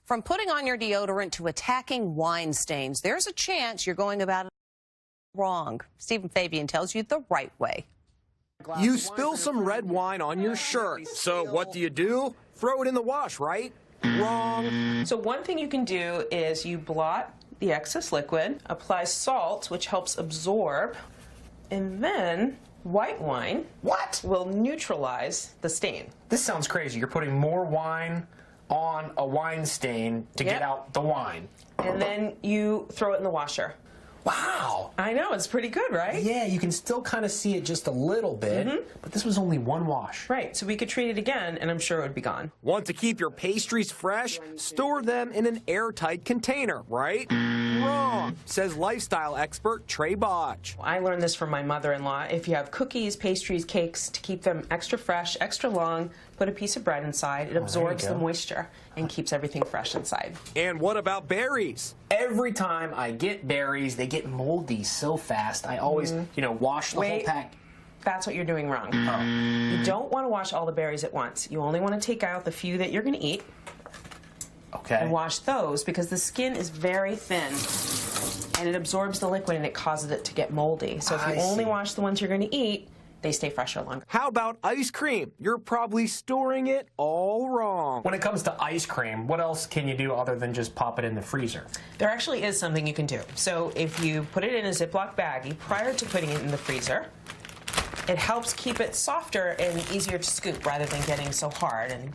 From putting on your deodorant to attacking wine stains, there's a chance you're going about it wrong. Steven Fabian tells you the right way. You spill some red wine on your shirt. So what do? Throw it in the wash, right? Wrong. So one thing you can do is you blot the excess liquid, apply salt, which helps absorb, and then white wine will neutralize the stain. This sounds crazy. You're putting more wine on a wine stain to get out the wine. And then you throw it in the washer. Wow. I know, it's pretty good, right? Yeah, you can still kind of see it just a little bit, but this was only one wash. Right, so we could treat it again, and I'm sure it would be gone. Want to keep your pastries fresh? Store them in an airtight container, right? Wrong, says lifestyle expert Trae Bodge. I learned this from my mother-in-law. If you have cookies, pastries, cakes, to keep them extra fresh, extra long, put a piece of bread inside. It absorbs the moisture and keeps everything fresh inside. And what about berries? Every time I get berries, they get moldy so fast. I always, wash the whole pack. That's what you're doing wrong. You don't want to wash all the berries at once. You only want to take out the few that you're going to eat. Okay. And wash those because the skin is very thin and it absorbs the liquid and it causes it to get moldy. So if you only wash the ones you're going to eat, they stay fresher longer. How about ice cream? You're probably storing it all wrong. When it comes to ice cream, what else can you do other than just pop it in the freezer? There actually is something you can do. So if you put it in a Ziploc baggie prior to putting it in the freezer, it helps keep it softer and easier to scoop rather than getting so hard and